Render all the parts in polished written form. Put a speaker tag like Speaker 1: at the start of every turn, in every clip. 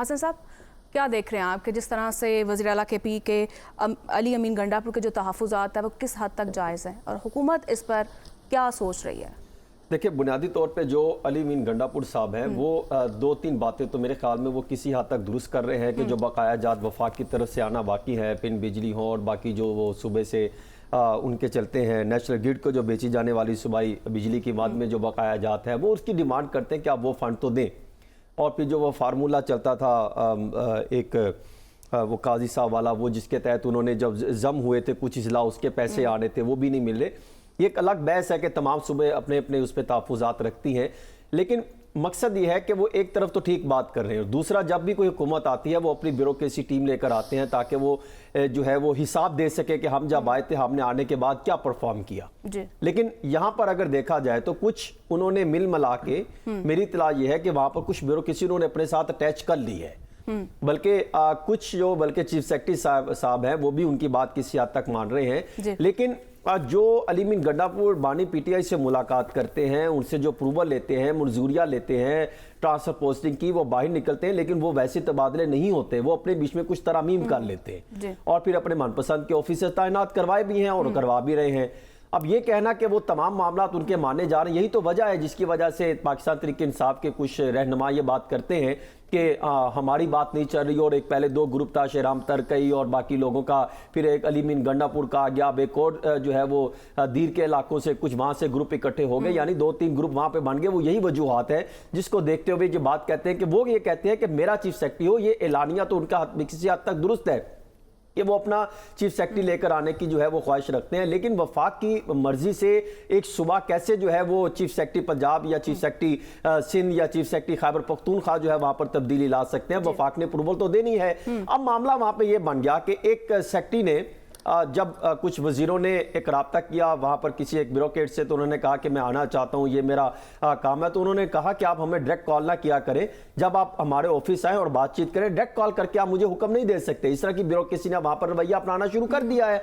Speaker 1: حسن صاحب کیا دیکھ رہے ہیں آپ کہ جس طرح سے وزیر اعلیٰ کے پی کے علی امین گنڈاپور کے جو تحفظات ہیں وہ کس حد تک جائز ہیں اور حکومت اس پر کیا سوچ رہی ہے؟
Speaker 2: دیکھیں بنیادی طور پہ جو علی امین گنڈاپور صاحب ہیں وہ دو تین باتیں تو میرے خیال میں وہ کسی حد تک درست کر رہے ہیں کہ جو بقایا جات وفاق کی طرف سے آنا باقی ہے، پن بجلی ہوں اور باقی جو وہ صوبے سے ان کے چلتے ہیں، نیشنل گرڈ کو جو بیچی جانے والی صوبائی بجلی کی مد میں جو بقایا جات ہے وہ اس کی ڈیمانڈ کرتے ہیں کہ آپ وہ فنڈ تو دیں۔ اور پھر جو وہ فارمولہ چلتا تھا ایک وہ قاضی صاحب والا، وہ جس کے تحت انہوں نے جب ضم ہوئے تھے کچھ اضلاع اس کے پیسے آنے تھے وہ بھی نہیں مل رہے۔ یہ ایک الگ بحث ہے کہ تمام صوبے اپنے اپنے اس پہ تحفظات رکھتی ہیں، لیکن مقصد یہ ہے کہ وہ ایک طرف تو ٹھیک بات کر رہے ہیں، دوسرا جب بھی کوئی حکومت آتی ہے وہ اپنی بیوروکریسی ٹیم لے کر آتے ہیں تاکہ وہ جو ہے وہ حساب دے سکے کہ ہم جب آئے تھے ہم نے آنے کے بعد کیا پرفارم کیا۔ لیکن یہاں پر اگر دیکھا جائے تو کچھ انہوں نے مل ملا کے، میری اطلاع یہ ہے کہ وہاں پر کچھ بیوروکریسی انہوں نے اپنے ساتھ اٹیچ کر لی ہے، بلکہ کچھ جو بلکہ چیف سیکرٹری صاحب ہیں وہ بھی ان کی بات کسی حد تک مان رہے ہیں۔ لیکن جو علی امین گنڈاپور بانی پی ٹی آئی سے ملاقات کرتے ہیں، ان سے جو اپروول لیتے ہیں، منظوریاں لیتے ہیں ٹرانسفر پوسٹنگ کی، وہ باہر نکلتے ہیں لیکن وہ ویسے تبادلے نہیں ہوتے، وہ اپنے بیچ میں کچھ ترامیم کر لیتے ہیں اور پھر اپنے من پسند کے آفیسر تعینات کروائے بھی ہیں اور کروا بھی رہے ہیں۔ اب یہ کہنا کہ وہ تمام معاملات ان کے مانے جا رہے ہیں، یہی تو وجہ ہے جس کی وجہ سے پاکستان تحریک انصاف کے کچھ رہنما یہ بات کرتے ہیں کہ ہماری بات نہیں چل رہی، اور ایک پہلے دو گروپ تھا شہرام ترکئی اور باقی لوگوں کا، پھر ایک علی امین گنڈاپور کا آ گیا، اب ایک اور جو ہے وہ دیر کے علاقوں سے کچھ وہاں سے گروپ اکٹھے ہو گئے، یعنی دو تین گروپ وہاں پہ بن گئے۔ وہ یہی وجوہات ہے جس کو دیکھتے ہوئے یہ بات کہتے ہیں کہ وہ یہ کہتے ہیں کہ میرا چیف سیکرٹری ہو، یہ اعلانیہ تو ان کا کسی حد تک درست ہے کہ وہ اپنا چیف سیکرٹری لے کر آنے کی جو ہے وہ خواہش رکھتے ہیں، لیکن وفاق کی مرضی سے ایک صوبہ کیسے جو ہے وہ چیف سیکرٹری پنجاب یا چیف سیکرٹری سندھ یا چیف سیکرٹری خیبر پختونخوا جو ہے وہاں پر تبدیلی لا سکتے ہیں؟ وفاق نے اپروول تو دینی ہے۔ اب معاملہ وہاں پہ یہ بن گیا کہ ایک سیکرٹری نے جب کچھ وزیروں نے ایک رابطہ کیا وہاں پر کسی ایک بیوروکریٹ سے، تو انہوں نے کہا کہ میں آنا چاہتا ہوں، یہ میرا کام ہے، تو انہوں نے کہا کہ آپ ہمیں ڈائریکٹ کال نہ کیا کریں، جب آپ ہمارے آفس آئیں اور بات چیت کریں، ڈائریکٹ کال کر کے آپ مجھے حکم نہیں دے سکتے۔ اس طرح کی بیوروکریسی نے وہاں پر رویہ اپنانا شروع کر دیا ہے۔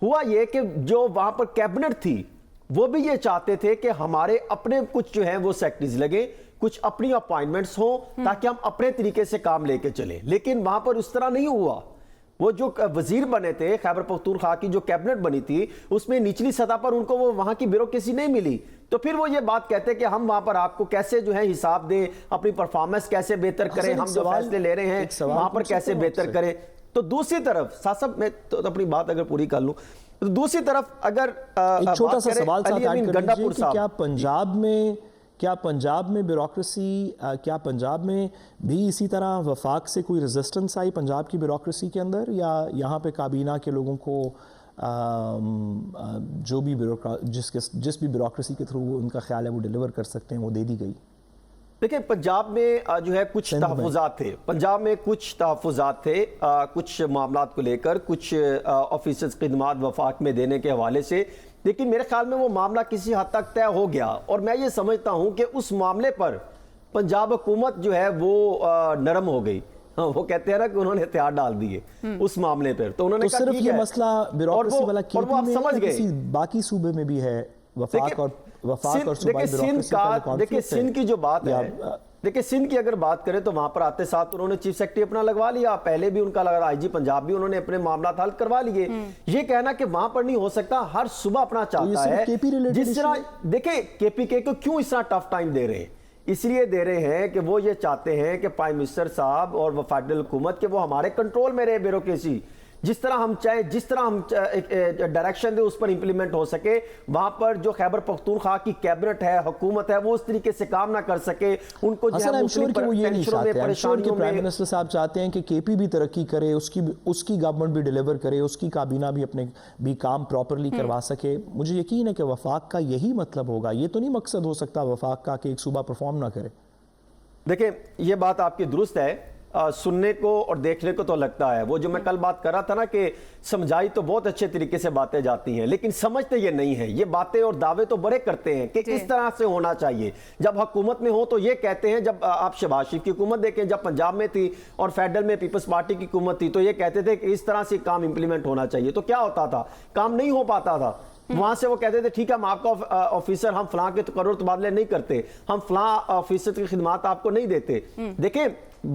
Speaker 2: ہوا یہ کہ جو وہاں پر کیبنٹ تھی وہ بھی یہ چاہتے تھے کہ ہمارے اپنے کچھ جو ہیں وہ سیکرٹریز لگیں، کچھ اپنی اپائنٹمنٹس ہوں تاکہ ہم اپنے طریقے سے کام لے کے چلیں، لیکن وہاں پر اس طرح نہیں ہوا۔ وہ جو وزیر بنے تھے خیبر پختونخوا کی جو کیبنٹ بنی تھی، اس میں نچلی سطح پر ان کو وہ وہاں کی بیوروکریسی نہیں ملی، تو پھر وہ یہ بات کہتے کہ ہم وہاں پر آپ کو کیسے جو ہے حساب دیں، اپنی پرفارمنس کیسے بہتر کریں، ہم جو فیصلے لے رہے ہیں وہاں پر کیسے بہتر کریں۔ تو دوسری طرف صاحب میں تو اپنی بات اگر پوری کر لوں، تو دوسری طرف اگر
Speaker 3: ایک چھوٹا سا سوال
Speaker 2: علی امین گنڈاپور صاحب،
Speaker 3: کیا پنجاب میں بیوروکریسی، کیا پنجاب میں بھی اسی طرح وفاق سے کوئی ریزسٹنس آئی پنجاب کی بیوروکریسی کے اندر، یا یہاں پہ کابینہ کے لوگوں کو جو بھی جس بھی بیوروکریسی کے تھرو ان کا خیال ہے وہ ڈیلیور کر سکتے ہیں وہ دے دی گئی؟
Speaker 2: دیکھیں پنجاب میں جو ہے کچھ تحفظات تھے، پنجاب میں کچھ تحفظات تھے کچھ معاملات کو لے کر، کچھ آفیسرز خدمات وفاق میں دینے کے حوالے سے، لیکن میرے خیال میں وہ معاملہ کسی حد تک طے ہو گیا، اور میں یہ سمجھتا ہوں کہ اس معاملے پر پنجاب حکومت جو ہے وہ نرم ہو گئی۔ وہ کہتے ہیں نا کہ انہوں نے ہتھیار ڈال دیے اس معاملے پر، تو انہوں نے کہا
Speaker 3: صرف یہ مسئلہ بیوروکریسی والا کے پی میں کسی باقی صوبے میں بھی ہے؟ وفاق اور صوبائی بیوروکریسی کا
Speaker 2: دیکھیں سندھ کی جو بات ہے، دیکھیں سندھ کی اگر بات کریں تو وہاں پر آتے ساتھ انہوں نے چیف سیکرٹری اپنا لگوا لیا، پہلے بھی ان کا لگا، آئی جی پنجاب بھی انہوں نے اپنے معاملات حل کروا لیے۔ یہ کہنا کہ وہاں پر نہیں ہو سکتا، ہر صبح اپنا چاہتا ہے جس طرح، دیکھیں کے پی کے کو کیوں اس طرح ٹف ٹائم دے رہے ہیں، اس لیے دے رہے ہیں کہ وہ یہ چاہتے ہیں کہ پرائم منسٹر صاحب اور وفاقی حکومت کے وہ ہمارے کنٹرول میں رہے بیوروکریسی، جس طرح ہم چاہیں، جس طرح ہم ڈائریکشن دے اس پر امپلیمنٹ ہو سکے، وہاں پر جو خیبر پختونخوا کی کیبنٹ ہے، حکومت ہے، وہ اس طریقے سے کام نہ کر سکے، ان کو
Speaker 3: حسن I'm sure کہ وہ یہ نہیں چاہتے، I'm sure کہ پرائم منسٹر صاحب چاہتے ہیں کہ کے پی بھی ترقی کرے، اس کی گورنمنٹ بھی ڈیلیور کرے، اس کی کابینہ بھی اپنے بھی کام پراپرلی کروا سکے۔ مجھے یقین ہے کہ وفاق کا یہی مطلب ہوگا، یہ تو نہیں مقصد ہو سکتا وفاق کا کہ ایک صوبہ پرفارم نہ کرے۔
Speaker 2: دیکھیں یہ بات آپ کی درست ہے، سننے کو اور دیکھنے کو تو لگتا ہے، وہ جو میں کل بات کر رہا تھا نا کہ سمجھائی تو بہت اچھے طریقے سے باتیں جاتی ہیں، لیکن سمجھتے یہ نہیں ہیں۔ یہ باتیں اور دعوے تو بڑے کرتے ہیں کہ اس طرح سے ہونا چاہیے، جب حکومت میں ہو تو یہ کہتے ہیں، جب آپ شہباز شریف کی حکومت دیکھیں، جب پنجاب میں تھی اور فیڈرل میں پیپلز پارٹی کی حکومت تھی، تو یہ کہتے تھے کہ اس طرح سے کام امپلیمنٹ ہونا چاہیے، تو کیا ہوتا تھا؟ کام نہیں ہو پاتا تھا۔ وہاں سے وہ کہتے تھے ٹھیک ہے ہم آپ کا آفیسر ہم فلاں کے تقرر تبادلے نہیں کرتے, ہم فلاں آفیسر کی خدمات آپ کو نہیں دیتے. دیکھیں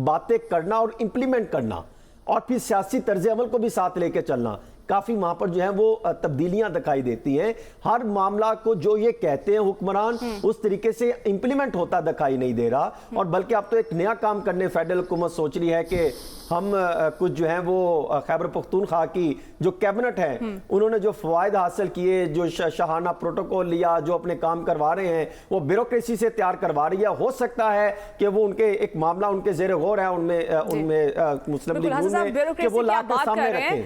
Speaker 2: باتیں کرنا اور امپلیمنٹ کرنا اور پھر سیاسی طرز عمل کو بھی ساتھ لے کے چلنا, کافی وہاں پر جو ہیں وہ تبدیلیاں دکھائی دیتی ہیں. ہر معاملہ کو جو یہ کہتے ہیں حکمران اس طریقے سے امپلیمنٹ ہوتا دکھائی نہیں دے رہا, اور بلکہ اب تو ایک نیا کام کرنے فیڈرل حکومت سوچ رہی ہے کہ ہم کچھ جو ہیں وہ خیبر پختونخوا کی جو کیبنٹ ہے انہوں نے جو فوائد حاصل کیے, جو شاہانہ پروٹوکول لیا, جو اپنے کام کروا رہے ہیں وہ بیوروکریسی سے تیار کروا رہی ہے. ہو سکتا ہے کہ وہ ان کے ایک معاملہ ان کے زیر غور ہے ان میں مسلم لیگ نون میں کہ وہ لا کے سامنے رکھیں.